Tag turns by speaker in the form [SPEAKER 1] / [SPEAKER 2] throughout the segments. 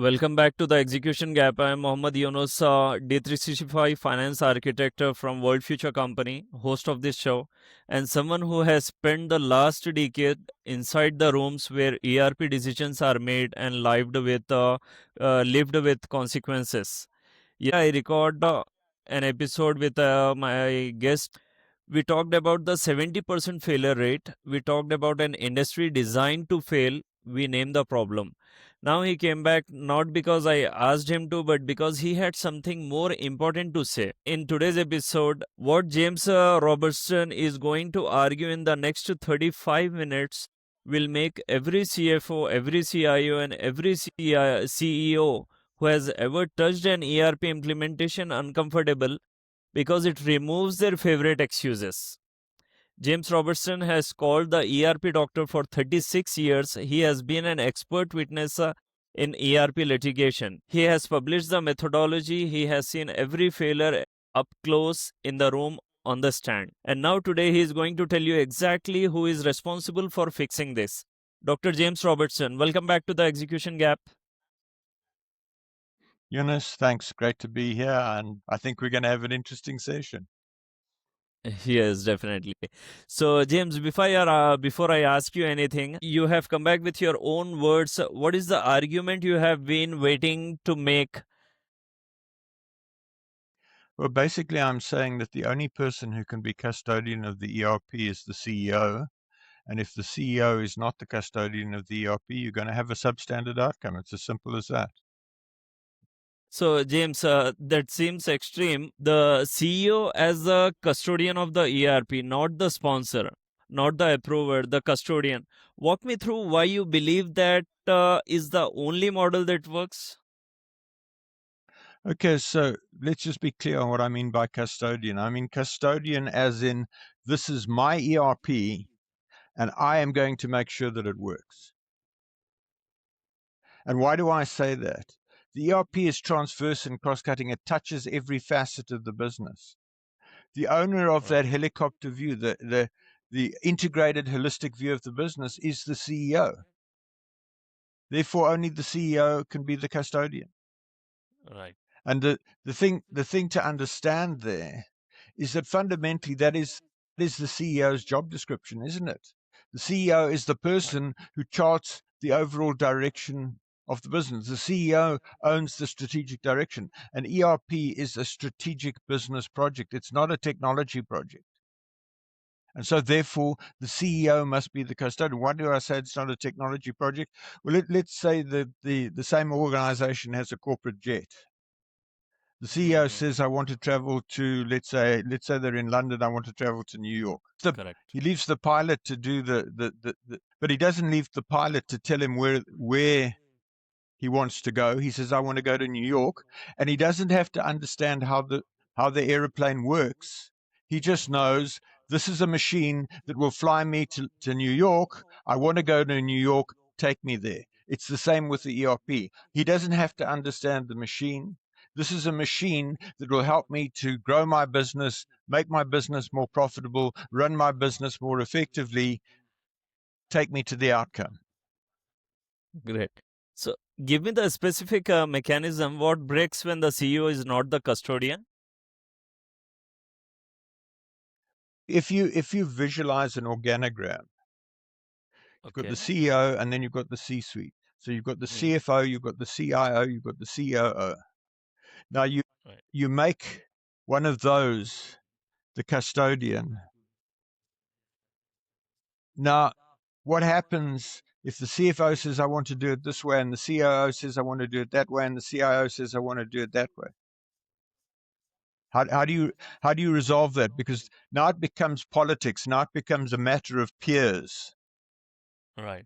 [SPEAKER 1] Welcome back to the Execution Gap. I am Mohammad Yunus, D365 Finance Architect from World Future Company, host of this show, and someone who has spent the last decade inside the rooms where ERP decisions are made and lived with consequences. I record an episode with my guest. We talked about the 70% failure rate. We talked about an industry designed to fail. We named the problem. Now he came back not because I asked him to, but because he had something more important to say. In today's episode, what James Robertson is going to argue in the next 35 minutes will make every CFO, every CIO, and every CEO who has ever touched an ERP implementation uncomfortable because it removes their favorite excuses. James Robertson has called the ERP doctor for 36 years. He has been an expert witness in ERP litigation. He has published the methodology. He has seen every failure up close in the room on the stand. And now, today, he is going to tell you exactly who is responsible for fixing this. Dr. James Robertson, welcome back to the Execution Gap.
[SPEAKER 2] Yunus, thanks. Great to be here. And I think we're going to have an interesting session.
[SPEAKER 1] Yes, definitely. So, James, before I ask you anything, you have come back with your own words. What is the argument you have been waiting to make?
[SPEAKER 2] Well, basically, I'm saying that the only person who can be custodian of the ERP is the CEO. And if the CEO is not the custodian of the ERP, you're going to have a substandard outcome. It's as simple as that.
[SPEAKER 1] So, James, that seems extreme. The CEO as the custodian of the ERP, not the sponsor, not the approver, the custodian. Walk me through why you believe that is the only model that works.
[SPEAKER 2] Okay, so let's just be clear on what I mean by custodian. I mean custodian as in this is my ERP and I am going to make sure that it works. And why do I say that? The ERP is transverse and cross-cutting. It touches every facet of the business. The owner of that helicopter view, the integrated holistic view of the business is the CEO. Therefore, only the CEO can be the custodian.
[SPEAKER 1] Right.
[SPEAKER 2] And the thing to understand there is that fundamentally that is the CEO's job description, isn't it? The CEO is the person who charts the overall direction of the business. The CEO owns the strategic direction. An ERP is a strategic business project. It's not a technology project. And so therefore, the CEO must be the custodian. Why do I say it's not a technology project? Well, let's say that the same organization has a corporate jet. The CEO says, I want to travel to, let's say they're in London, I want to travel to New York.
[SPEAKER 1] Correct.
[SPEAKER 2] He leaves the pilot to do but he doesn't leave the pilot to tell him where he wants to go. He says, I want to go to New York. And he doesn't have to understand how the airplane works. He just knows this is a machine that will fly me to New York. I want to go to New York. Take me there. It's the same with the ERP. He doesn't have to understand the machine. This is a machine that will help me to grow my business, make my business more profitable, run my business more effectively, take me to the outcome.
[SPEAKER 1] Great. So, give me the specific mechanism. What breaks when the CEO is not the custodian?
[SPEAKER 2] If you visualize an organogram, you've got the CEO and then you've got the C-suite. So you've got the CFO, you've got the CIO, you've got the COO. Now you make one of those the custodian. Now, what happens if the CFO says I want to do it this way and the COO says I want to do it that way and the CIO says I want to do it that way? How do you resolve that? Because now it becomes politics. Now it becomes a matter of peers.
[SPEAKER 1] Right.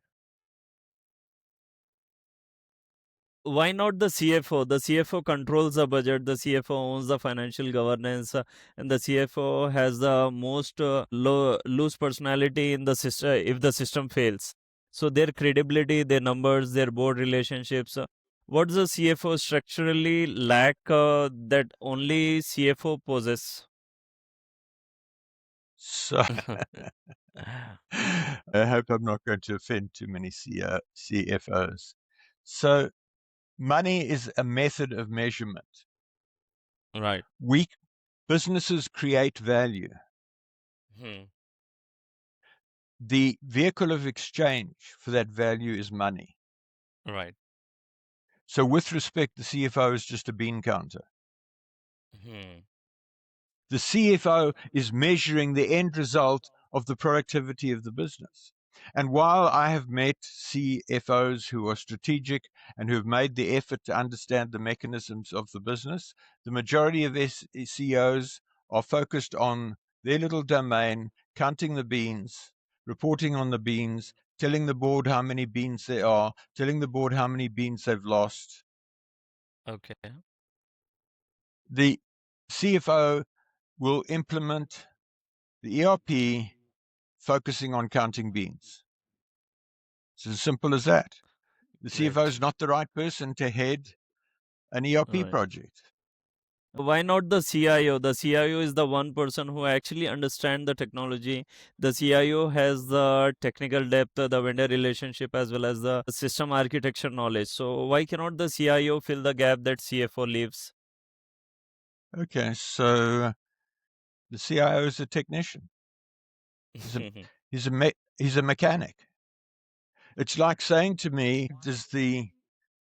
[SPEAKER 1] Why not the CFO? The CFO controls the budget, the CFO owns the financial governance, and the CFO has the most loose personality in the system if the system fails. So their credibility, their numbers, their board relationships. What does the CFO structurally lack that only CFO possess?
[SPEAKER 2] So I hope I'm not going to offend too many CFOs. So Money is a method of measurement.
[SPEAKER 1] Right.
[SPEAKER 2] Businesses create value.
[SPEAKER 1] Hmm.
[SPEAKER 2] The vehicle of exchange for that value is money.
[SPEAKER 1] Right.
[SPEAKER 2] So with respect, the CFO is just a bean counter.
[SPEAKER 1] Hmm.
[SPEAKER 2] The CFO is measuring the end result of the productivity of the business. And while I have met CFOs who are strategic and who have made the effort to understand the mechanisms of the business, the majority of CEOs are focused on their little domain, counting the beans, reporting on the beans, telling the board how many beans there are, telling the board how many beans they've lost.
[SPEAKER 1] Okay.
[SPEAKER 2] The CFO will implement the ERP focusing on counting beans. It's as simple as that. The CFO
[SPEAKER 1] Great.
[SPEAKER 2] is not the right person to head an ERP
[SPEAKER 1] Right.
[SPEAKER 2] project.
[SPEAKER 1] Why not the CIO? The CIO is the one person who actually understands the technology. The CIO has the technical depth, the vendor relationship, as well as the system architecture knowledge. So why cannot the CIO fill the gap that CFO leaves?
[SPEAKER 2] Okay, so the CIO is a technician. He's a he's a mechanic. It's like saying to me, does the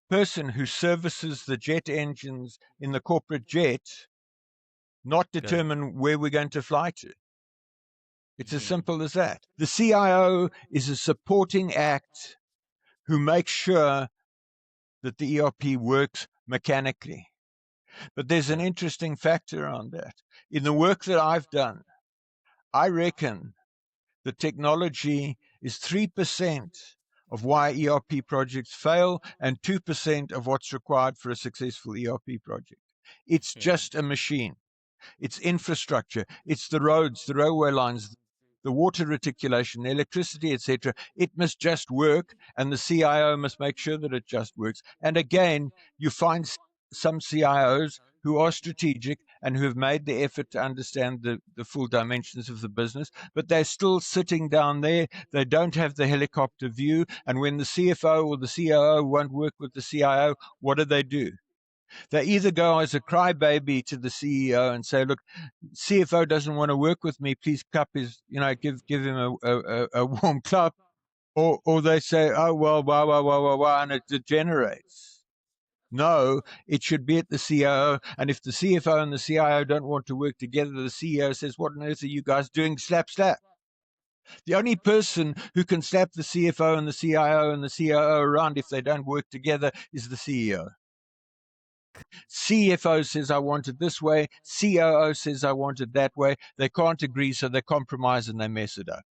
[SPEAKER 2] person who services the jet engines in the corporate jet not
[SPEAKER 1] Correct.
[SPEAKER 2] determine where we're going to fly to? It's as
[SPEAKER 1] Hmm.
[SPEAKER 2] simple as that. The CIO is a supporting act who makes sure that the ERP works mechanically. But there's an
[SPEAKER 1] Correct.
[SPEAKER 2] interesting factor on that. In the work that I've done, I reckon the technology is 3% of why ERP projects fail and 2% of what's required for a successful ERP project. It's
[SPEAKER 1] Hmm.
[SPEAKER 2] just a machine. It's infrastructure. It's the roads, the railway lines, the water reticulation, the electricity, etc. It must just work, and the CIO must make sure that it just works. And again, you find some CIOs who are strategic and who have made the effort to understand the full dimensions of the business, but they're still sitting down there. They don't have the helicopter view. And when the CFO or the COO won't work with the CIO, what do? They either go as a crybaby to the CEO and say, "Look, CFO doesn't want to work with me. Please cup his, give him a warm cup," or they say, "Oh well, wah," and it degenerates. No, it should be at the CEO. And if the CFO and the CIO don't want to work together, the CEO says, "What on earth are you guys doing? Slap, slap." The only person who can slap the CFO and the CIO and the COO around if they don't work together is the CEO. CFO says, I want it this way. COO says, I want it that way. They can't agree, so they compromise and they mess it up.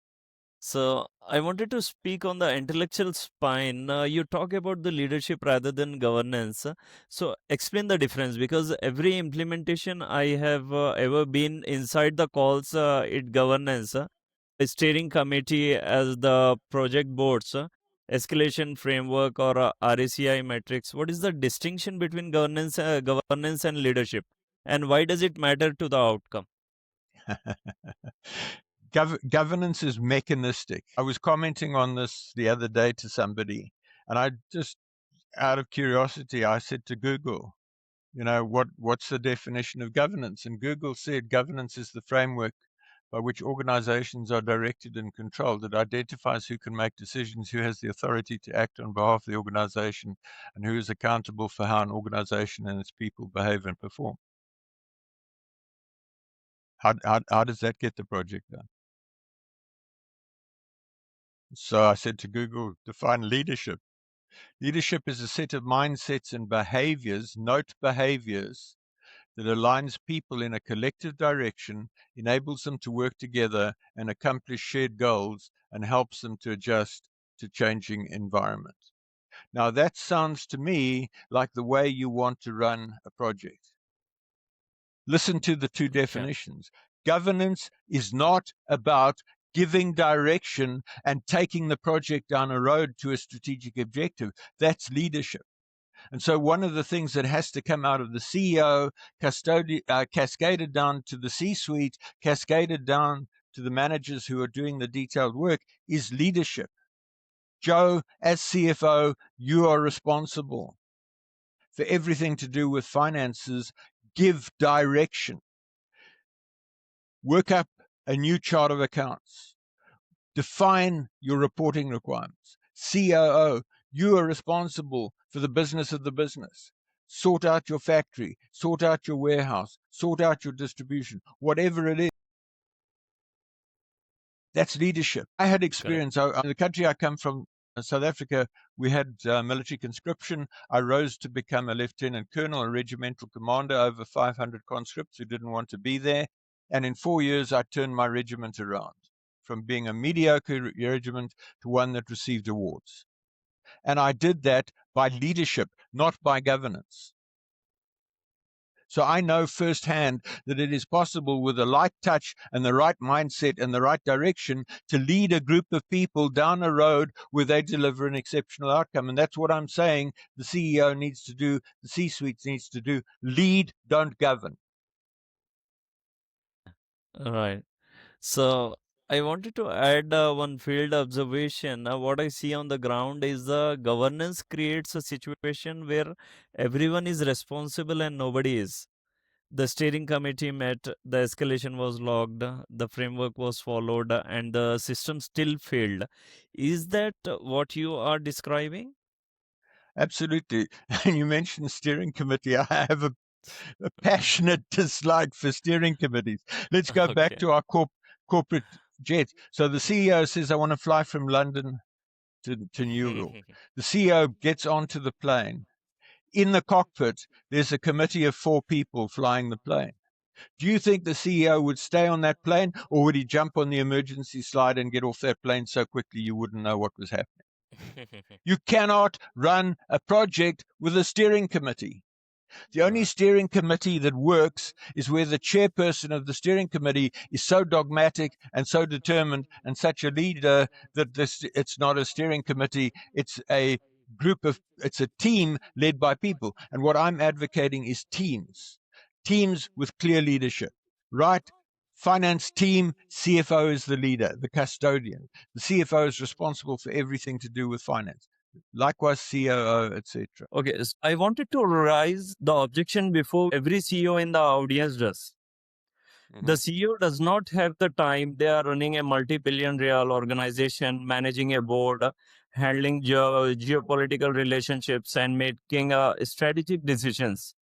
[SPEAKER 1] So I wanted to speak on the intellectual spine. You talk about the leadership rather than governance. So explain the difference, because every implementation I have ever been inside the calls, it governance, a steering committee as the project boards, escalation framework or RACI metrics. What is the distinction between governance and leadership, and why does it matter to the outcome?
[SPEAKER 2] Governance is mechanistic. I was commenting on this the other day to somebody, and I just, out of curiosity, I said to Google, what's the definition of governance? And Google said governance is the framework by which organizations are directed and controlled. It identifies who can make decisions, who has the authority to act on behalf of the organization, and who is accountable for how an organization and its people behave and perform. How does that get the project done? So I said to Google, define leadership. Leadership is a set of mindsets and behaviors, note behaviors, that aligns people in a collective direction, enables them to work together and accomplish shared goals, and helps them to adjust to changing environments. Now, that sounds to me like the way you want to run a project. Listen to the two
[SPEAKER 1] Okay.
[SPEAKER 2] definitions. Governance is not about giving direction and taking the project down a road to a strategic objective. That's leadership. And so one of the things that has to come out of the CEO, cascaded down to the C-suite, cascaded down to the managers who are doing the detailed work, is leadership. Joe, as CFO, you are responsible. for everything to do with finances, give direction, work up a new chart of accounts, define your reporting requirements. COO, you are responsible for the business of the business. Sort out your factory, sort out your warehouse, sort out your distribution, whatever it is. That's leadership. I had experience. In the country I come from, South Africa, we had military conscription. I rose to become a lieutenant colonel, a regimental commander, over 500 conscripts who didn't want to be there. And in 4 years, I turned my regiment around from being a mediocre regiment to one that received awards. And I did that by leadership, not by governance. So I know firsthand that it is possible with a light touch and the right mindset and the right direction to lead a group of people down a road where they deliver an exceptional outcome. And that's what I'm saying the CEO needs to do, the C-suite needs to do. Lead, don't govern.
[SPEAKER 1] Right. So I wanted to add one field observation. What I see on the ground is the governance creates a situation where everyone is responsible and nobody is. The steering committee met, the escalation was logged, the framework was followed, and the system still failed. Is that what you are describing?
[SPEAKER 2] Absolutely. And you mentioned steering committee. I have a passionate dislike for steering committees. Let's go back
[SPEAKER 1] Okay.
[SPEAKER 2] to our corporate jet. So the CEO says, I want to fly from London to New York. The CEO gets onto the plane. In the cockpit, there's a committee of 4 people flying the plane. Do you think the CEO would stay on that plane, or would he jump on the emergency slide and get off that plane so quickly you wouldn't know what was happening? You cannot run a project with a steering committee. The only steering committee that works is where the chairperson of the steering committee is so dogmatic and so determined and such a leader that it's not a steering committee, it's a team led by people. And what I'm advocating is teams with clear leadership, right? Finance team, CFO is the leader, the custodian. The CFO is responsible for everything to do with finance. Likewise, COO, etc.
[SPEAKER 1] Okay, I wanted to raise the objection before every CEO in the audience does. The CEO does not have the time. They are running a multi-billion real organization, managing a board, handling geopolitical relationships, and making strategic decisions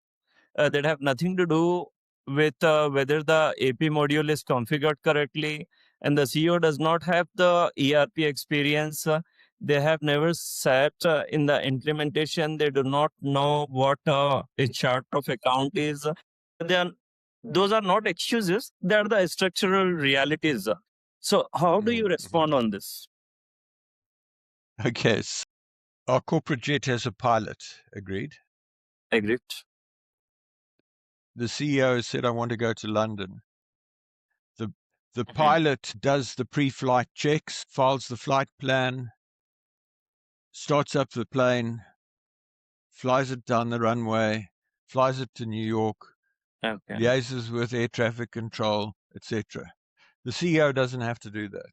[SPEAKER 1] that have nothing to do with whether the AP module is configured correctly. And the CEO does not have the ERP experience. They have never sat in the implementation. They do not know what a chart of account is. They are, those are not excuses. They are the structural realities. So how do you respond on this?
[SPEAKER 2] Okay, so our corporate jet has a pilot, agreed.
[SPEAKER 1] Agreed.
[SPEAKER 2] The CEO said, I want to go to London. The pilot does the pre-flight checks, files the flight plan, starts up the plane, flies it down the runway, flies it to New York,
[SPEAKER 1] Okay.
[SPEAKER 2] liaises with air traffic control, etc. The CEO doesn't have to do that.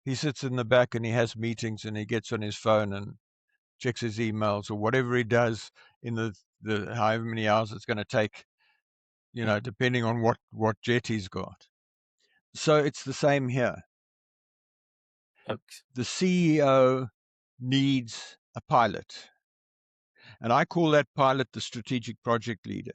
[SPEAKER 2] He sits in the back and he has meetings and he gets on his phone and checks his emails or whatever he does in the however many hours it's going to take, depending on what jet he's got. So it's the same here.
[SPEAKER 1] Okay.
[SPEAKER 2] The CEO needs a pilot. And I call that pilot the strategic project leader.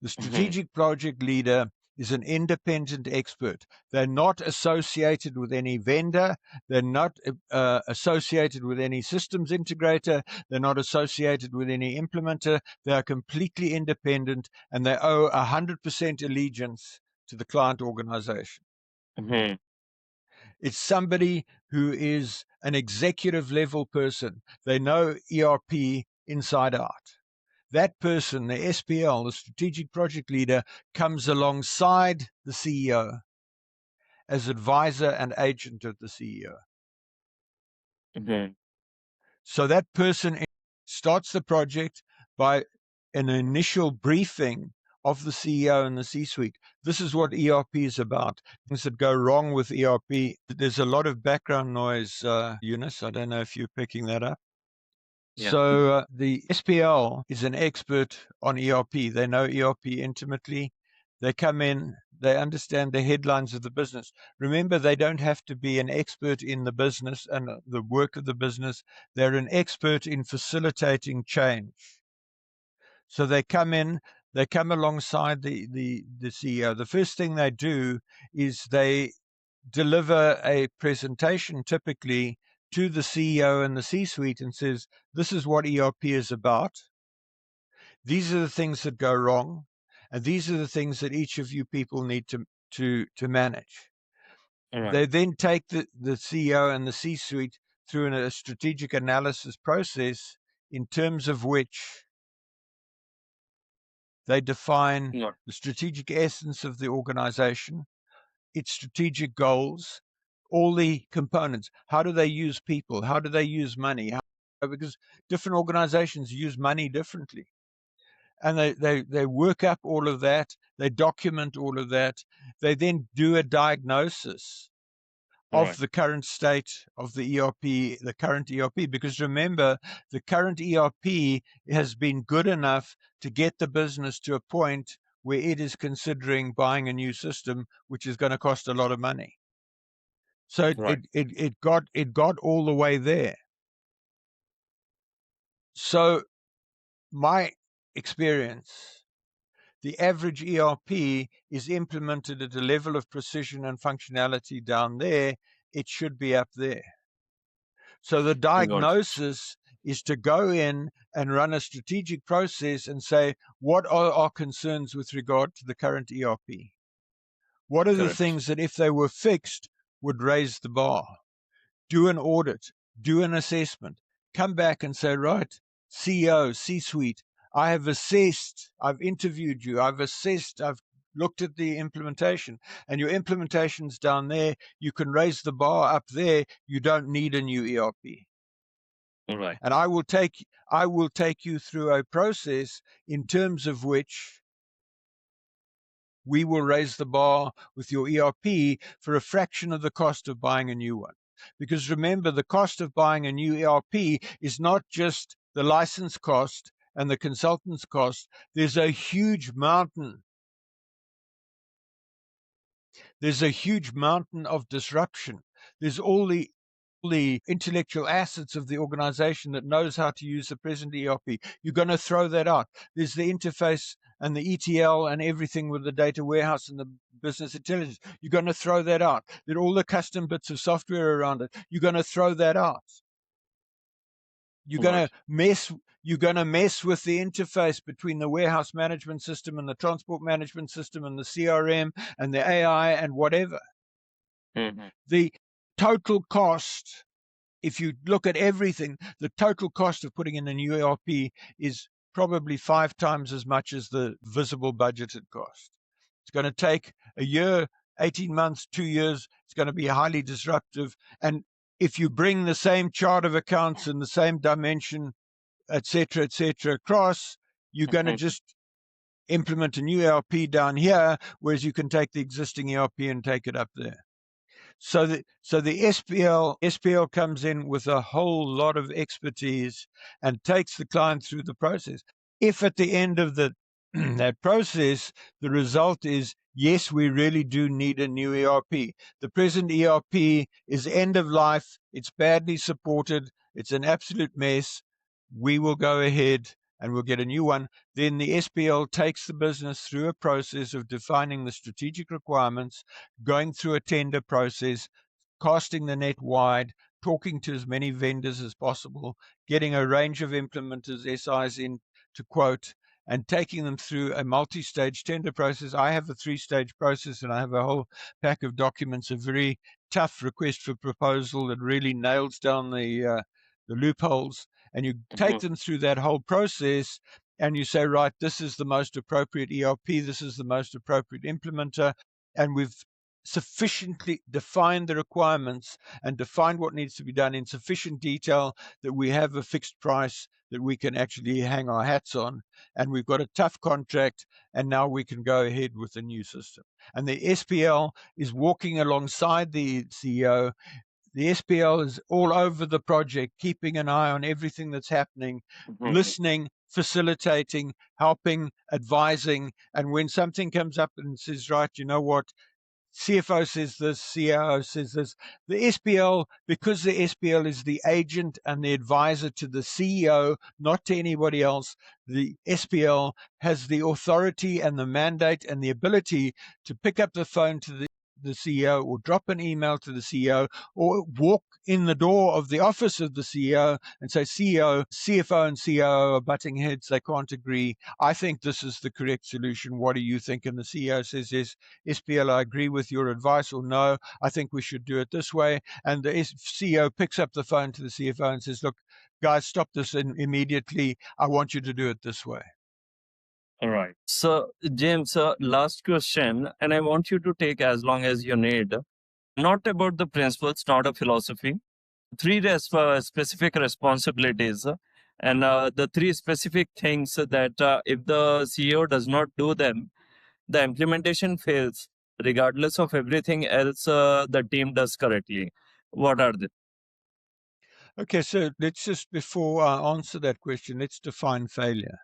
[SPEAKER 2] The strategic project leader is an independent expert. They're not associated with any vendor. They're not associated with any systems integrator. They're not associated with any implementer. They are completely independent and they owe 100% allegiance to the client organization. It's somebody who is an executive level person. They know ERP inside out. That person, the SPL, the strategic project leader, comes alongside the CEO as advisor and agent of the CEO. So that person starts the project by an initial briefing of the CEO and the C-suite. This is what ERP is about. Things that go wrong with ERP. There's a lot of background noise, Eunice. I don't know if you're picking that up.
[SPEAKER 1] Yeah.
[SPEAKER 2] So the SPL is an expert on ERP. They know ERP intimately. They come in, they understand the headlines of the business. Remember, they don't have to be an expert in the business and the work of the business. They're an expert in facilitating change. So they come in, they come alongside the CEO. The first thing they do is they deliver a presentation typically to the CEO and the C-suite and says, this is what ERP is about. These are the things that go wrong. And these are the things that each of you people need to manage.
[SPEAKER 1] Right.
[SPEAKER 2] They then take the CEO and the C-suite through a strategic analysis process in terms of which they define
[SPEAKER 1] Right.
[SPEAKER 2] the strategic essence of the organization, its strategic goals, all the components. How do they use people? How do they use money? Because different organizations use money differently. And they work up all of that. They document all of that. They then do a diagnosis of
[SPEAKER 1] Right.
[SPEAKER 2] the current state of the ERP, the current ERP, because remember, the current ERP has been good enough to get the business to a point where it is considering buying a new system, which is going to cost a lot of money. So
[SPEAKER 1] Right.
[SPEAKER 2] it got all the way there. So my experience, the average ERP is implemented at a level of precision and functionality down there. It should be up there. So the
[SPEAKER 1] Got it.
[SPEAKER 2] diagnosis is to go in and run a strategic process and say, what are our concerns with regard to the current ERP? What are the
[SPEAKER 1] Correct.
[SPEAKER 2] things that, if they were fixed, would raise the bar? Do an audit, do an assessment, come back and say, right, CEO, C-suite, I have assessed, I've interviewed you, I've assessed, I've looked at the implementation, and your implementation's down there. You can raise the bar up there. You don't need a new ERP.
[SPEAKER 1] Right.
[SPEAKER 2] And I will take you through a process in terms of which we will raise the bar with your ERP for a fraction of the cost of buying a new one. Because remember, the cost of buying a new ERP is not just the license cost and the consultant's cost. There's a huge mountain. There's a huge mountain of disruption. There's all the intellectual assets of the organization that knows how to use the present ERP. You're going to throw that out. There's the interface and the ETL and everything with the data warehouse and the business intelligence. You're going to throw that out. There are all the custom bits of software around it. You're going to throw that out. You're going
[SPEAKER 1] Right.
[SPEAKER 2] to mess with the interface between the warehouse management system and the transport management system and the CRM and the AI and whatever.
[SPEAKER 1] Mm-hmm.
[SPEAKER 2] The total cost, if you look at everything, the total cost of putting in a new ERP is probably 5 times as much as the visible budgeted cost. It's going to take a year, 18 months, 2 years. It's going to be highly disruptive. And if you bring the same chart of accounts and the same dimension, et cetera, across, you're going to just implement a new ERP down here, whereas you can take the existing ERP and take it up there. So the SPL comes in with a whole lot of expertise and takes the client through the process. If at the end of that process, the result is, yes, we really do need a new ERP. The present ERP is end of life. It's badly supported. It's an absolute mess. We will go ahead and we'll get a new one. Then the SPL takes the business through a process of defining the strategic requirements, going through a tender process, casting the net wide, talking to as many vendors as possible, getting a range of implementers, SIs in to quote, and taking them through a multi-stage tender process. I have a 3-stage process, and I have a whole pack of documents, a very tough request for proposal that really nails down the loopholes. And you take them through that whole process, and you say, right, this is the most appropriate ERP, this is the most appropriate implementer, and we've sufficiently defined the requirements and defined what needs to be done in sufficient detail that we have a fixed price that we can actually hang our hats on, and we've got a tough contract, and now we can go ahead with the new system. And the SPL is walking alongside the CEO, The SPL is all over the project, keeping an eye on everything that's happening, listening, facilitating, helping, advising. And when something comes up and says, right, you know what, CFO says this, CIO says this. The SPL, because the SPL is the agent and the advisor to the CEO, not to anybody else, the SPL has the authority and the mandate and the ability to pick up the phone to the CEO or drop an email to the CEO or walk in the door of the office of the CEO and say, CEO, CFO and COO are butting heads. They can't agree. I think this is the correct solution. What do you think? And the CEO says, yes, SPL, I agree with your advice, or no, I think we should do it this way. And the CEO picks up the phone to the CFO and says, look, guys, stop this immediately. I want you to do it this way.
[SPEAKER 1] All right. So, James, last question, and I want you to take as long as you need. Not about the principles, not a philosophy. Three specific responsibilities, and the three specific things that if the CEO does not do them, the implementation fails, regardless of everything else the team does correctly. What are they?
[SPEAKER 2] Okay, so let's just, before I answer that question, let's define failure.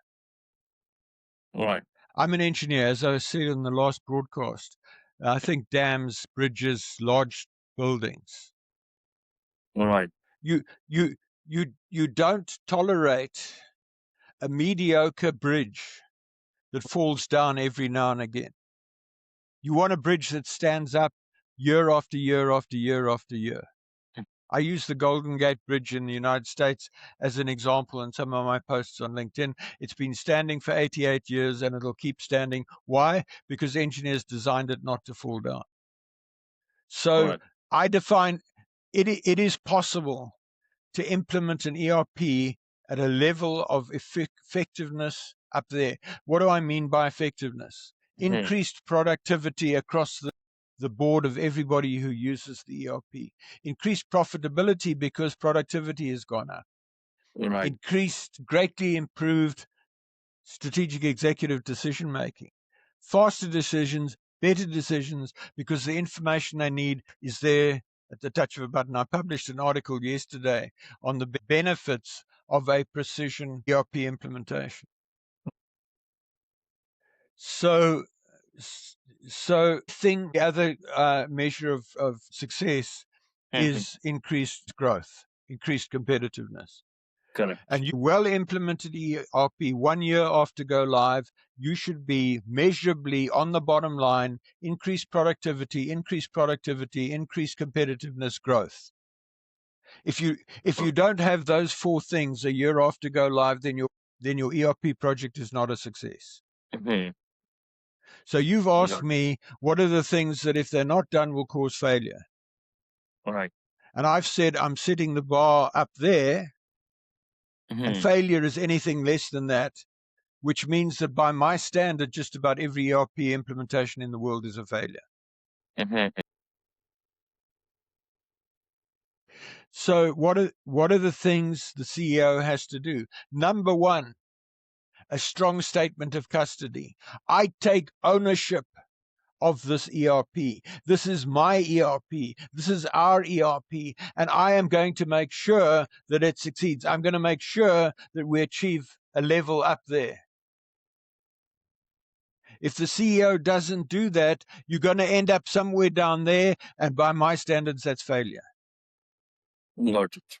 [SPEAKER 1] Right.
[SPEAKER 2] I'm an engineer, as I said in the last broadcast. I think dams, bridges, large buildings.
[SPEAKER 1] Right.
[SPEAKER 2] You don't tolerate a mediocre bridge that falls down every now and again. You want a bridge that stands up year after year after year after year. I use the Golden Gate Bridge in the United States as an example in some of my posts on LinkedIn. It's been standing for 88 years and it'll keep standing. Why? Because engineers designed it not to fall down. So
[SPEAKER 1] Right.
[SPEAKER 2] I define it is possible to implement an ERP at a level of effectiveness up there. What do I mean by effectiveness? Increased productivity across the board of everybody who uses the ERP. Increased profitability because productivity has gone up.
[SPEAKER 1] Right.
[SPEAKER 2] Increased, greatly improved strategic executive decision making. Faster decisions, better decisions, because the information they need is there at the touch of a button. I published an article yesterday on the benefits of a precision ERP implementation. So the other measure of success is increased growth, increased competitiveness.
[SPEAKER 1] Correct.
[SPEAKER 2] And you well implemented ERP 1 year after go live, you should be measurably on the bottom line, increased productivity, increased competitiveness, growth. If you don't have those four things a year after go live, then your ERP project is not a success. So you've asked me, what are the things that if they're not done will cause failure?
[SPEAKER 1] All right.
[SPEAKER 2] And I've said I'm setting the bar up there, and failure is anything less than that, which means that by my standard, just about every ERP implementation in the world is a failure. So what are the things the CEO has to do? Number one, a strong statement of custody. I take ownership of this ERP. This is my ERP. This is our ERP. And I am going to make sure that it succeeds. I'm going to make sure that we achieve a level up there. If the CEO doesn't do that, you're going to end up somewhere down there. And by my standards, that's failure.
[SPEAKER 1] Got it.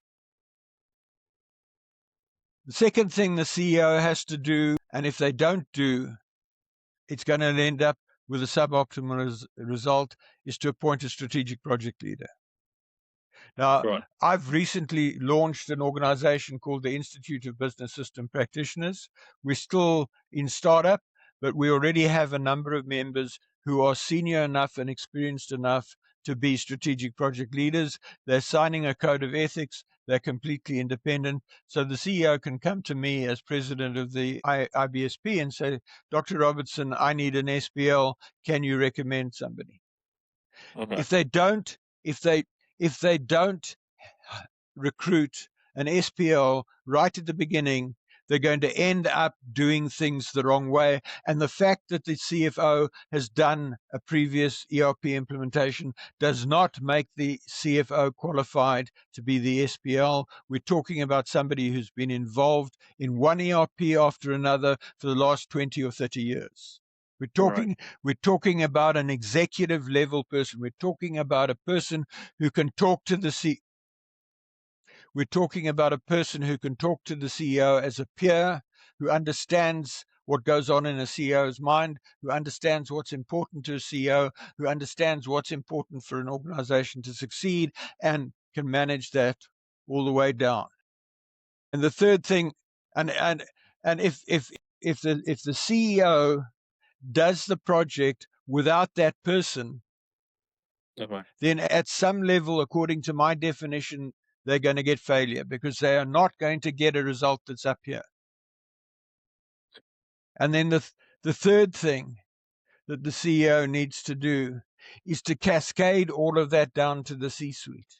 [SPEAKER 2] The second thing the CEO has to do, and if they don't do, it's going to end up with a suboptimal result, is to appoint a strategic project leader. Now,
[SPEAKER 1] Right.
[SPEAKER 2] I've recently launched an organization called the Institute of Business System Practitioners. We're still in startup, but we already have a number of members who are senior enough and experienced enough to be strategic project leaders. They're signing a code of ethics. They're completely independent. So the CEO can come to me as president of the IBSP and say, Dr. Robertson, I need an SPL. Can you recommend somebody?
[SPEAKER 1] Okay.
[SPEAKER 2] If they don't recruit an SPL right at the beginning, they're going to end up doing things the wrong way. And the fact that the CFO has done a previous ERP implementation does not make the CFO qualified to be the SPL. We're talking about somebody who's been involved in one ERP after another for the last 20 or 30 years. We're talking about an executive level person. We're talking about a person who can talk to the we're talking about a person who can talk to the CEO as a peer, who understands what goes on in a CEO's mind, who understands what's important to a CEO, who understands what's important for an organization to succeed, and can manage that all the way down. And the third thing, and if the CEO does the project without that person, then at some level, according to my definition, they're going to get failure because they are not going to get a result that's up here. And then the third thing that the CEO needs to do is to cascade all of that down to the C-suite.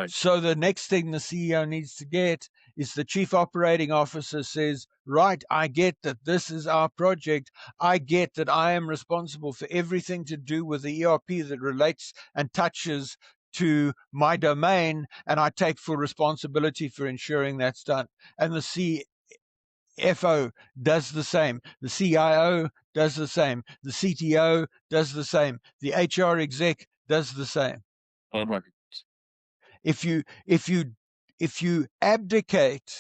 [SPEAKER 2] So the next thing the CEO needs to get is the chief operating officer says, right, I get that this is our project. I get that I am responsible for everything to do with the ERP that relates and touches to my domain, and I take full responsibility for ensuring that's done. And the CFO does the same. The CIO does the same. The CTO does the same. The HR exec does the same.
[SPEAKER 1] All right.
[SPEAKER 2] If you abdicate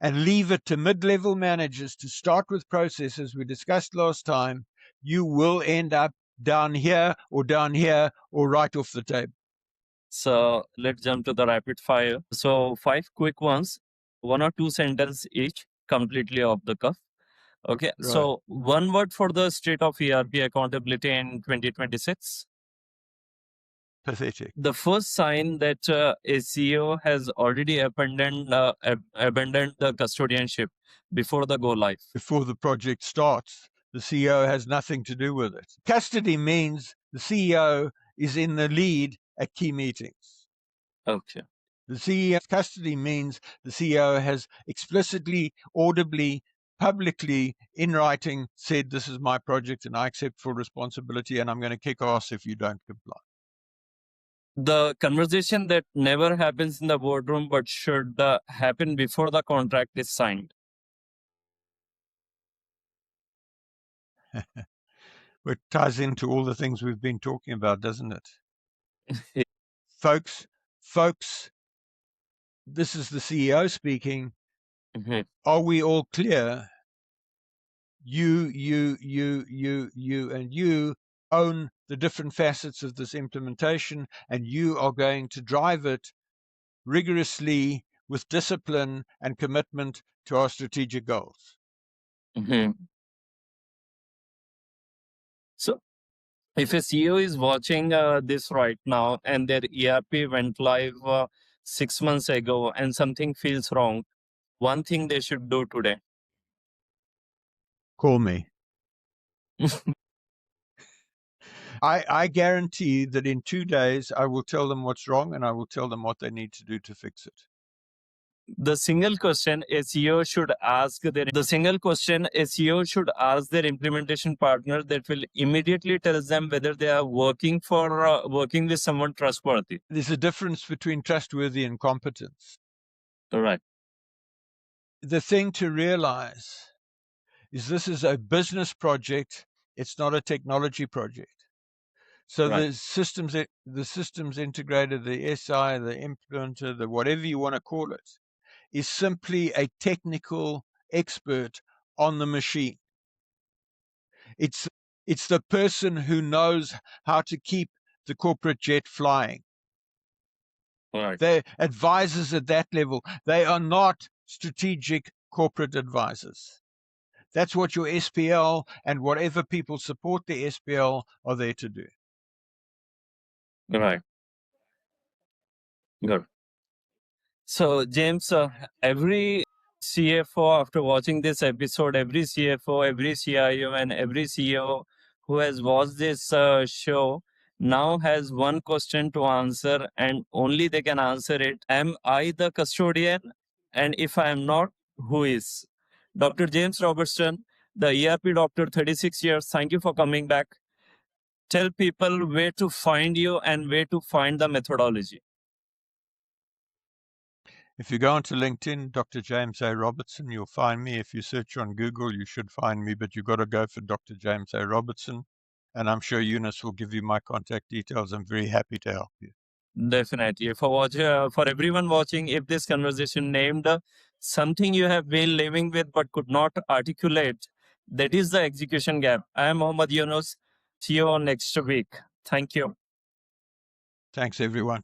[SPEAKER 2] and leave it to mid-level managers to start with processes we discussed last time, you will end up down here or right off the table.
[SPEAKER 1] So let's jump to the rapid fire. So 5 quick ones, 1 or 2 sentences each, completely off the cuff. Okay.
[SPEAKER 2] Right.
[SPEAKER 1] So one word for the state of ERP accountability in 2026.
[SPEAKER 2] Pathetic.
[SPEAKER 1] The first sign that a CEO has already abandoned the custodianship before the go live.
[SPEAKER 2] Before the project starts, the CEO has nothing to do with it. Custody means the CEO is in the lead at key meetings.
[SPEAKER 1] Okay.
[SPEAKER 2] The CEO's custody means the CEO has explicitly, audibly, publicly, in writing, said, this is my project and I accept full responsibility and I'm going to kick ass if you don't comply.
[SPEAKER 1] The conversation that never happens in the boardroom but should happen before the contract is signed.
[SPEAKER 2] It ties into all the things we've been talking about, doesn't it? Folks, this is the CEO speaking. Are we all clear? You, and you own the different facets of this implementation, and you are going to drive it rigorously with discipline and commitment to our strategic goals.
[SPEAKER 1] So if a CEO is watching this right now and their ERP went live 6 months ago and something feels wrong, one thing they should do today.
[SPEAKER 2] Call me. I guarantee that in 2 days, I will tell them what's wrong and I will tell them what they need to do to fix it.
[SPEAKER 1] The single question a CEO should ask their implementation partner that will immediately tell them whether they are working with someone trustworthy.
[SPEAKER 2] There's a difference between trustworthy and competence.
[SPEAKER 1] All right.
[SPEAKER 2] The thing to realize is this is a business project. It's not a technology project. So
[SPEAKER 1] Right.
[SPEAKER 2] the systems integrator, the SI, the implementer, the whatever you want to call it, is simply a technical expert on the machine. It's the person who knows how to keep the corporate jet flying.
[SPEAKER 1] Right.
[SPEAKER 2] They're advisors at that level. They are not strategic corporate advisors. That's what your SPL and whatever people support the SPL are there to do.
[SPEAKER 1] Right. Good. So, James, every CFO, after watching this episode, every CFO, every CIO, and every CEO who has watched this show now has one question to answer, and only they can answer it. Am I the custodian? And if I am not, who is Dr. James Robertson, the ERP doctor, 36 years. Thank you for coming back. Tell people where to find you and where to find the methodology.
[SPEAKER 2] If you go onto LinkedIn, Dr. James A. Robertson, you'll find me. If you search on Google, you should find me, but you've got to go for Dr. James A. Robertson. And I'm sure Eunice will give you my contact details. I'm very happy to help you.
[SPEAKER 1] Definitely. For everyone watching, if this conversation named something you have been living with but could not articulate, that is the execution gap. I am Mohammad Yunus. See you on next week. Thank you.
[SPEAKER 2] Thanks, everyone.